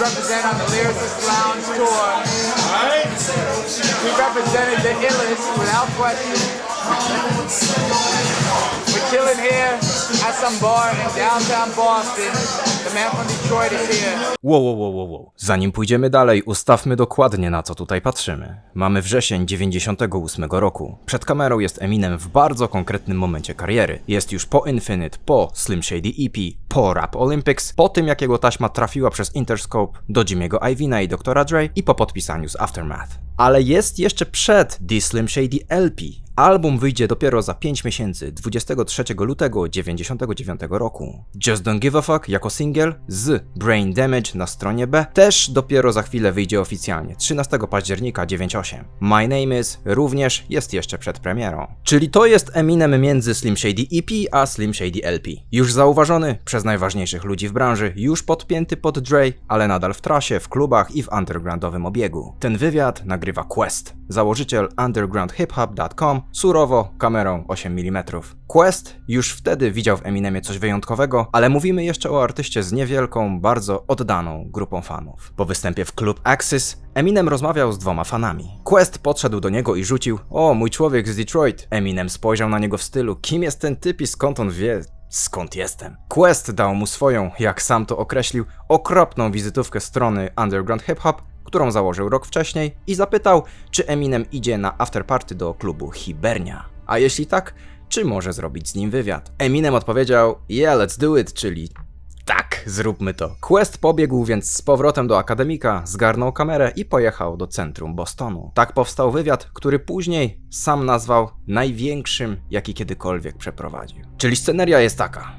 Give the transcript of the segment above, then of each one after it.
represent on the Lyricist Lounge tour. We represented the illest without question. We're chilling here at some bar in downtown Boston. The man from Detroit is here. Wow. Zanim pójdziemy dalej, ustawmy dokładnie, na co tutaj patrzymy. Mamy wrzesień 98 roku. Przed kamerą jest Eminem w bardzo konkretnym momencie kariery. Jest już po Infinite, po Slim Shady EP, po Rap Olympics, po tym jak jego taśma trafiła przez Interscope do Jimmy'ego Iovina i Dr. Dre i po podpisaniu z Aftermath. Ale jest jeszcze przed The Slim Shady LP. Album wyjdzie dopiero za 5 miesięcy, 23 lutego 99 roku. Just Don't Give a Fuck jako singiel z Brain Damage na stronie B też dopiero za chwilę wyjdzie oficjalnie, 13 października 98. My Name Is również jest jeszcze przed premierą. Czyli to jest Eminem między Slim Shady EP a Slim Shady LP. Już zauważony przez najważniejszych ludzi w branży, już podpięty pod Dre, ale nadal w trasie, w klubach i w undergroundowym obiegu. Ten wywiad nagrywa Quest, założyciel undergroundhiphop.com, surowo, kamerą 8 mm. Quest już wtedy widział w Eminemie coś wyjątkowego, ale mówimy jeszcze o artyście z niewielką, bardzo oddaną grupą fanów. Po występie w Club Axis Eminem rozmawiał z 2 fanami. Quest podszedł do niego i rzucił: "O, mój człowiek z Detroit". Eminem spojrzał na niego w stylu: "Kim jest ten typ i skąd on wie, skąd jestem?". Quest dał mu swoją, jak sam to określił, okropną wizytówkę strony Underground Hip Hop, którą założył rok wcześniej, i zapytał, czy Eminem idzie na afterparty do klubu Hibernia. A jeśli tak, czy może zrobić z nim wywiad? Eminem odpowiedział: "Yeah, let's do it", czyli tak, zróbmy to. Quest pobiegł więc z powrotem do akademika, zgarnął kamerę i pojechał do centrum Bostonu. Tak powstał wywiad, który później sam nazwał największym, jaki kiedykolwiek przeprowadził. Czyli sceneria jest taka: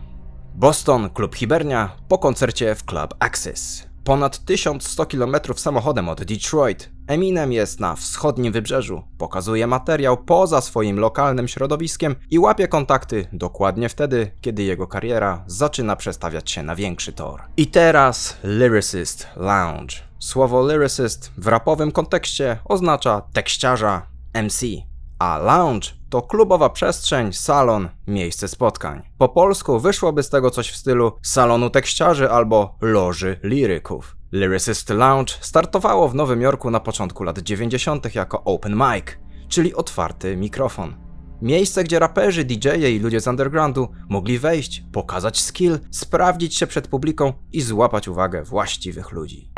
Boston, Club Hibernia, po koncercie w Club Axis. Ponad 1100 km samochodem od Detroit. Eminem jest na wschodnim wybrzeżu, pokazuje materiał poza swoim lokalnym środowiskiem i łapie kontakty dokładnie wtedy, kiedy jego kariera zaczyna przestawiać się na większy tor. I teraz Lyricist Lounge. Słowo lyricist w rapowym kontekście oznacza tekściarza, MC, a lounge to klubowa przestrzeń, salon, miejsce spotkań. Po polsku wyszłoby z tego coś w stylu salonu tekściarzy albo loży liryków. Lyricist Lounge startowało w Nowym Jorku na początku lat 90. jako open mic, czyli otwarty mikrofon. Miejsce, gdzie raperzy, DJ-e i ludzie z undergroundu mogli wejść, pokazać skill, sprawdzić się przed publiką i złapać uwagę właściwych ludzi.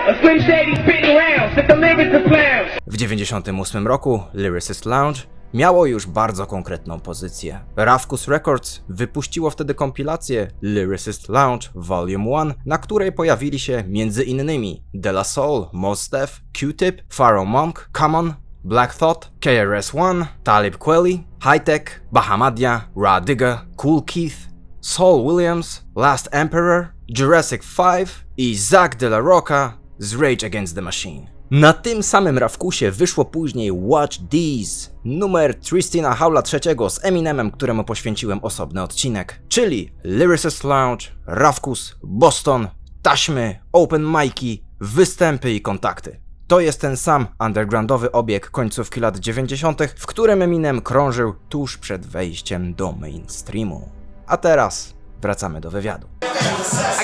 W 98 roku Lyricist Lounge miało już bardzo konkretną pozycję. Ravkus Records wypuściło wtedy kompilację Lyricist Lounge Volume 1, na której pojawili się m.in. De La Soul, Mos Def, Q-Tip, Pharaoh Monk, Common, Black Thought, KRS-One, Talib Kweli, Hi-Tech, Bahamadia, rzadki, Kool Keith, Saul Williams, Last Emperor, Jurassic 5 i Zach de la Rocca z Rage Against the Machine. Na tym samym Ravkusie wyszło później Watch These, numer Tristina Howla III z Eminemem, któremu poświęciłem osobny odcinek. Czyli Lyricist Lounge, Ravkus, Boston, taśmy, open mic'i, występy i kontakty. To jest ten sam undergroundowy obieg końcówki lat 90., w którym Eminem krążył tuż przed wejściem do mainstreamu. A teraz wracamy do wywiadu.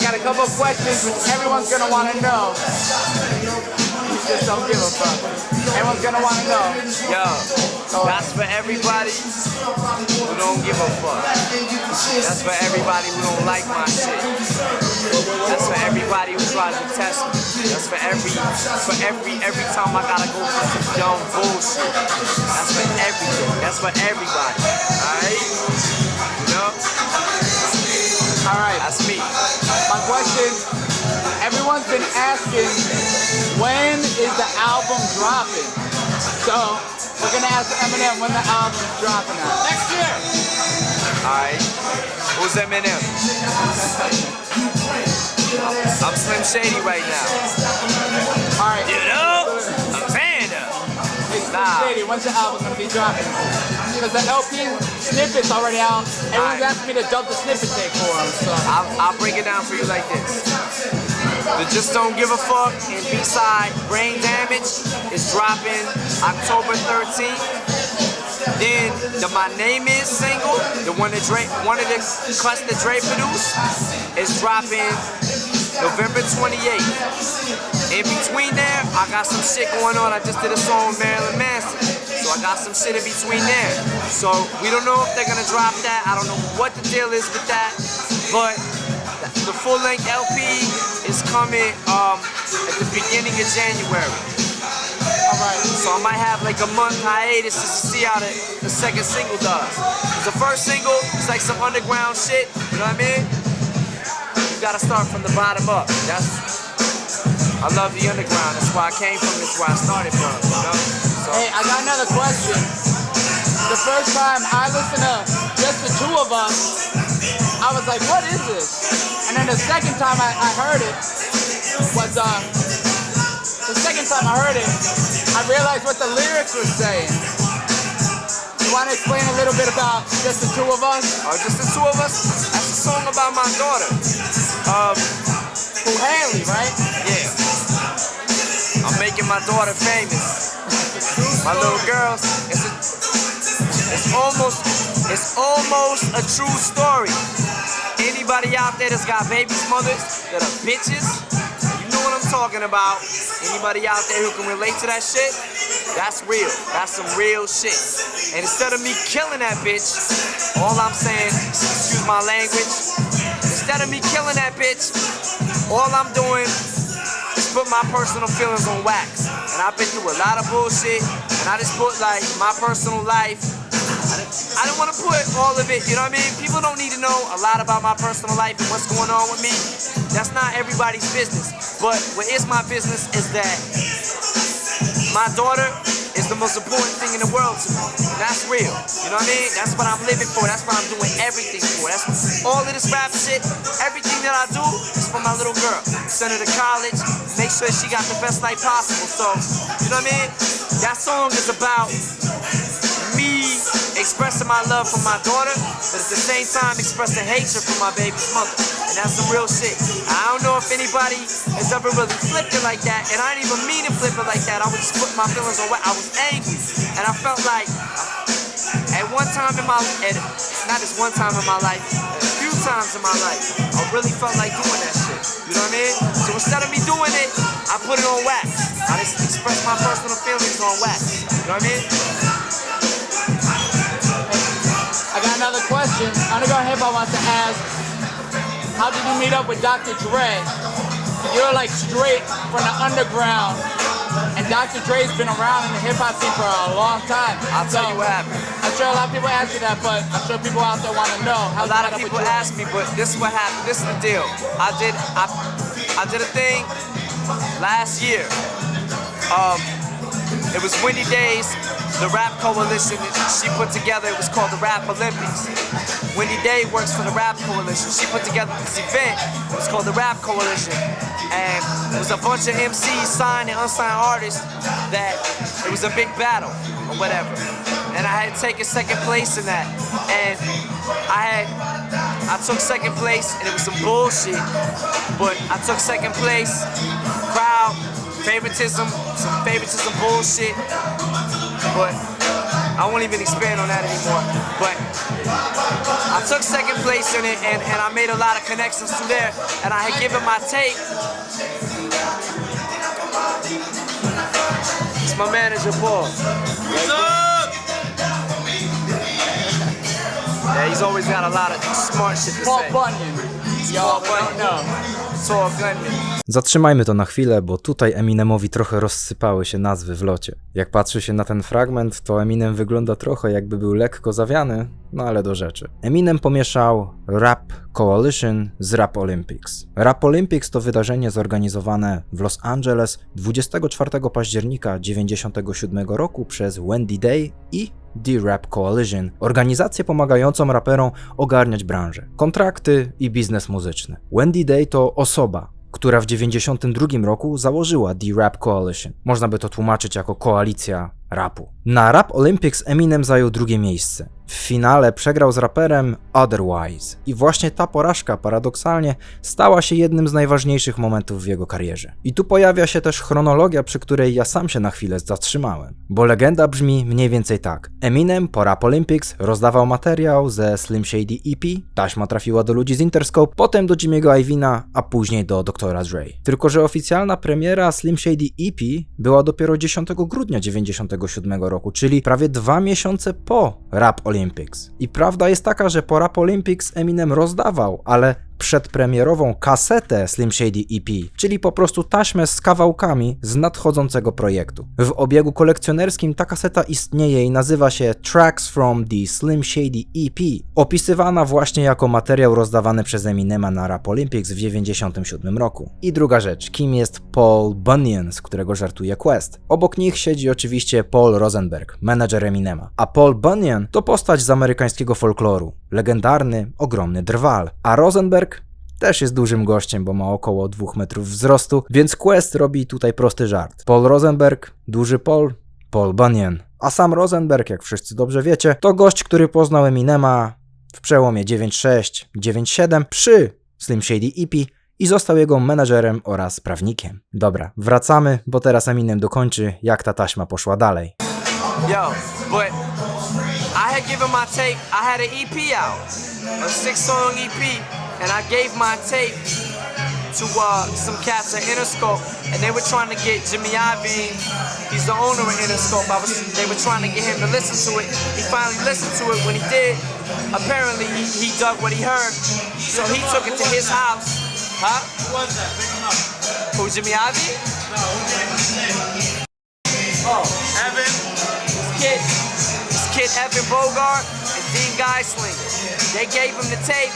I got a couple of questions which everyone's gonna want to know. Just don't give a fuck. Everyone's gonna want to know. Yo, that's for everybody who don't give a fuck. That's for everybody who don't like my shit. That's for everybody who tries to test me. That's for every time I gotta go through some dumb bullshit. That's for everything. That's for everybody. Alright? You know? Alright. That's me. My question, everyone's been asking, when is the album dropping? So, we're gonna ask Eminem when the album's dropping out. Next year! Alright. Who's Eminem? I'm Slim Shady right now. Alright. You know? I'm saying that. Hey, Slim Shady, when's the album gonna be dropping? Because the LP snippet's already out. Everyone's asking me to dump the snippet tape for them, so. I'll break it down for you like this. The Just Don't Give a Fuck and B-side Brain Damage is dropping October 13th. Then the My Name Is single, the one of the cuts that Dre produced, is dropping November 28th. In between there, I got some shit going on. I just did a song with Marilyn Manson. So I got some shit in between there. So we don't know if they're gonna drop that. I don't know what the deal is with that. But the full-length LP is coming at the beginning of January. Alright, so I might have like a month hiatus just to see how the second single does. The first single is like some underground shit, you know what I mean? You gotta start from the bottom up. I love the underground, that's where I came from, that's where I started from, you know? So. Hey, I got another question. The first time I listened to just the two of us, I was like, what is this? And then the second time I heard it was, the second time I heard it, I realized what the lyrics were saying. You want to explain a little bit about just the two of us? Oh, just the two of us? That's a song about my daughter. Who, Haley, right? Yeah. I'm making my daughter famous. My little girls. It's almost a true story. Anybody out there that's got babies' mothers that are bitches, you know what I'm talking about. Anybody out there who can relate to that shit, that's real. That's some real shit. And instead of me killing that bitch, all I'm saying, excuse my language, instead of me killing that bitch, all I'm doing is put my personal feelings on wax. And I've been through a lot of bullshit, and I just put like my personal life. I don't want to put all of it, you know what I mean? People don't need to know a lot about my personal life and what's going on with me. That's not everybody's business. But what is my business is that my daughter is the most important thing in the world to me. That's real. You know what I mean? That's what I'm living for. That's what I'm doing everything for. That's all of this rap shit. Everything that I do is for my little girl. Send her to college. Make sure she got the best life possible. So, you know what I mean? That song is about me expressing my love for my daughter, but at the same time expressing hatred for my baby's mother. And that's some real shit. I don't know if anybody has ever really flipped it like that, and I didn't even mean to flip it like that. I was just putting my feelings on what I was angry. And I felt like at one time in my life, not just one time in my life, a few times in my life, I really felt like doing that shit. You know what I mean? So instead of me doing it, I put it on wax. I just express my personal feelings on wax. You know what I mean? I got another question. Underground Hip Hop wants to ask, how did you meet up with Dr. Dre? You're like straight from the underground, and Dr. Dre's been around in the hip hop scene for a long time. I'll tell you what happened. I'm sure a lot of people ask you that, but I'm sure people out there want to know. A lot of people ask me, but this is what happened. This is the deal. I did a thing last year. It was Windy Days. The rap coalition she put together, it was called the Rap Olympics. Windy Day works for the Rap Coalition. She put together this event, it was called the Rap Coalition. And it was a bunch of MCs, signed and unsigned artists, that it was a big battle or whatever. And I had taken second place in that. And I took second place, and it was some bullshit. But I took second place, crowd, favoritism, some favoritism bullshit. But I won't even expand on that anymore. But I took second place in it, and I made a lot of connections through there. And I had given my tape. It's my manager, Paul. What's up? Yeah, he's always got a lot of smart shit to Paul say. Bunyan. Y'all don't know. Paul Bunyan. Zatrzymajmy to na chwilę, bo tutaj Eminemowi trochę rozsypały się nazwy w locie. Jak patrzy się na ten fragment, to Eminem wygląda trochę jakby był lekko zawiany, no ale do rzeczy. Eminem pomieszał Rap Coalition z Rap Olympics. Rap Olympics to wydarzenie zorganizowane w Los Angeles 24 października 1997 roku przez Wendy Day i The Rap Coalition, organizację pomagającą raperom ogarniać branżę, kontrakty i biznes muzyczny. Wendy Day to osoba, która w 1992 roku założyła The Rap Coalition. Można by to tłumaczyć jako koalicja rapu. Na Rap Olympics Eminem zajął drugie miejsce. W finale przegrał z raperem Otherwise i właśnie ta porażka paradoksalnie stała się jednym z najważniejszych momentów w jego karierze. I tu pojawia się też chronologia, przy której ja sam się na chwilę zatrzymałem, bo legenda brzmi mniej więcej tak. Eminem po Rap Olympics rozdawał materiał ze Slim Shady EP, taśma trafiła do ludzi z Interscope, potem do Jimmy'ego Iovina, a później do Dr. Dre. Tylko że oficjalna premiera Slim Shady EP była dopiero 10 grudnia 1997 roku, czyli prawie 2 miesiące po Rap Olympics. I prawda jest taka, że po Rap Olympics Eminem rozdawał, ale przedpremierową kasetę Slim Shady EP, czyli po prostu taśmę z kawałkami z nadchodzącego projektu. W obiegu kolekcjonerskim ta kaseta istnieje i nazywa się Tracks from the Slim Shady EP, opisywana właśnie jako materiał rozdawany przez Eminema na Rap Olympics w 1997 roku. I druga rzecz, kim jest Paul Bunyan, z którego żartuje Quest? Obok nich siedzi oczywiście Paul Rosenberg, menedżer Eminema, a Paul Bunyan to postać z amerykańskiego folkloru, legendarny, ogromny drwal, a Rosenberg też jest dużym gościem, bo ma około 2 metrów wzrostu, więc Quest robi tutaj prosty żart. Paul Rosenberg, duży Paul Bunyan. A sam Rosenberg, jak wszyscy dobrze wiecie, to gość, który poznał Eminema w przełomie 9.6-9.7 przy Slim Shady EP i został jego menadżerem oraz prawnikiem. Dobra, wracamy, bo teraz Eminem dokończy, jak ta taśma poszła dalej. Yo, but I had given my tape, I had an EP out, a 6-song EP, and I gave my tape to some cats at Interscope, and they were trying to get Jimmy Iovine, he's the owner of Interscope, they were trying to get him to listen to it. He finally listened to it. When he did, apparently he dug what he heard, so he took it to his house. Huh? Who was that? Pick him up. Who, Jimmy Iovine? No, what's his name? Oh, Evan. This kid Evan Bogart and Dean Geisling. They gave him the tape,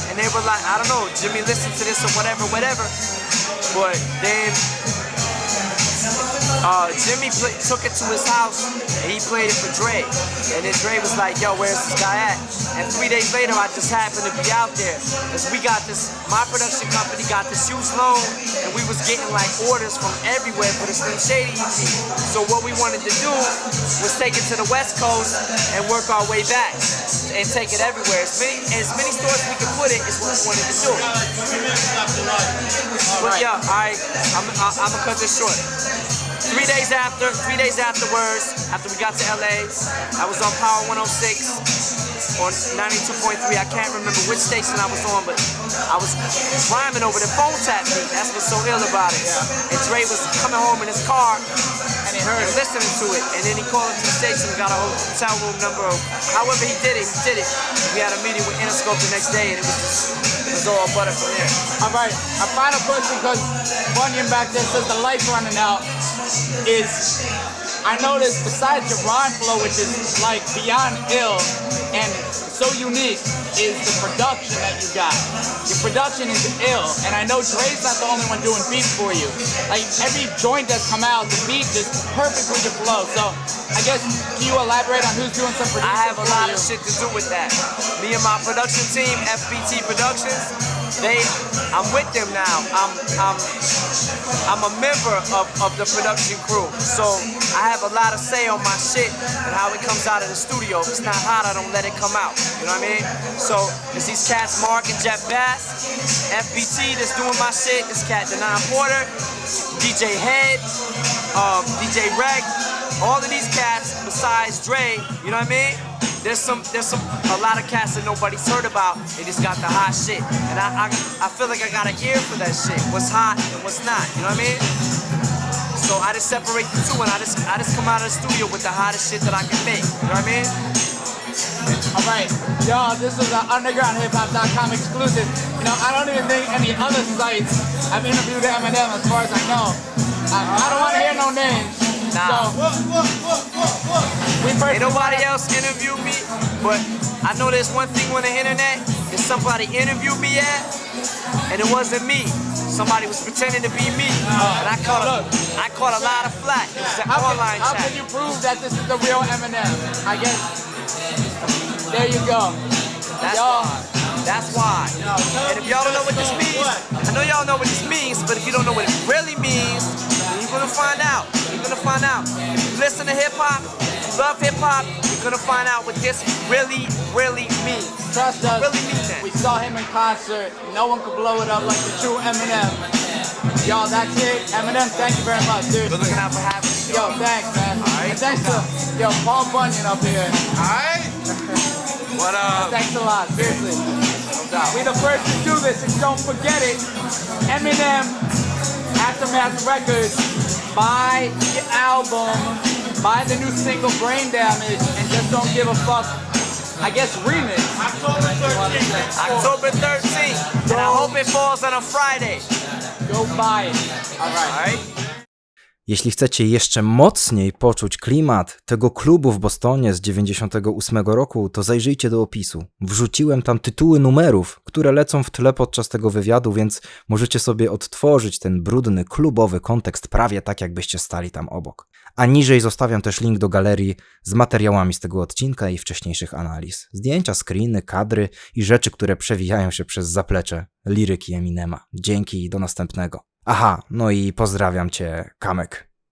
and they were like, I don't know, Jimmy listened to this or whatever. But then Jimmy took it to his house, and he played it for Dre. And then Dre was like, yo, where's this guy at? And 3 days later, I just happened to be out there. Because we got this, my production company got this huge loan, and we was getting like orders from everywhere for the Slim Shady EP. So what we wanted to do was take it to the West Coast and work our way back and take it everywhere. As many stores we could put it is what we wanted to do. But yeah, I'm gonna cut this short. 3 days afterwards, after we got to LA, I was on Power 106 on 92.3. I can't remember which station I was on, but I was rhyming over the phone tap beat. That's what's so ill about it. And Dre was coming home in his car and he heard listening to it. And then he called into the station and got a hotel room number. However he did it. We had a meeting with Interscope the next day, and it was all butter from there. All right, a final question, because Bunyan back there says the light's running out, is I noticed besides your rhyme flow, which is like beyond ill and so unique, is the production that you got. Your production is ill, and I know Dre's not the only one doing beats for you. Like every joint that's come out, the beat just perfectly to flow. So I guess, can you elaborate on who's doing some producing? I have a lot of shit to do with that. Me and my production team, FBT Productions, I'm with them now. I'm a member of the production crew, so I have a lot of say on my shit and how it comes out of the studio. If it's not hot, I don't let it come out. You know what I mean? So it's these cats, Mark and Jeff Bass, FBT that's doing my shit. This cat, Denon Porter, DJ Head, DJ Reg. All of these cats besides Dre. You know what I mean? There's a lot of cats that nobody's heard about. They just got the hot shit, and I feel like I got an ear for that shit. What's hot and what's not. You know what I mean? So I just separate the two, and I just come out of the studio with the hottest shit that I can make. You know what I mean? All right, y'all. This is an undergroundhiphop.com exclusive. You know, I don't even think any other sites have interviewed Eminem, as far as I know. I don't want to hear no names. Nah. So, ain't nobody else interviewed me, but I know there's one thing on the internet that somebody interviewed me at, and it wasn't me. Somebody was pretending to be me, and I caught a lot of flack. It was an online chat. How can you prove that this is the real Eminem? I guess. There you go. That's why. And if y'all don't know what this means, I know y'all know what this means, but if you don't know what it really means, then you you're gonna find out. You're gonna find out. If you listen to hip hop, if you love hip hop, you're gonna find out what this really, really means. Trust us, Really mean that. we saw him in concert. No one could blow it up like the true Eminem. Yo, that's it. Eminem, thank you very much, dude. We're looking out for having you. Yo, thanks, man. Alright. And thanks to Paul Bunyan up here. Alright? What up? Thanks a lot, seriously. We the first to do this, and don't forget it. Eminem, Aftermath Records, buy the album, buy the new single Brain Damage, and just don't give a fuck. I guess remix. October 13th. October 13th. And I hope it falls on a Friday. Go buy it. Alright. Alright? Jeśli chcecie jeszcze mocniej poczuć klimat tego klubu w Bostonie z 98 roku, to zajrzyjcie do opisu. Wrzuciłem tam tytuły numerów, które lecą w tle podczas tego wywiadu, więc możecie sobie odtworzyć ten brudny, klubowy kontekst prawie tak, jakbyście stali tam obok. A niżej zostawiam też link do galerii z materiałami z tego odcinka i wcześniejszych analiz. Zdjęcia, screeny, kadry i rzeczy, które przewijają się przez zaplecze Liryki Eminema. Dzięki i do następnego. Aha, no i pozdrawiam cię, Kamek.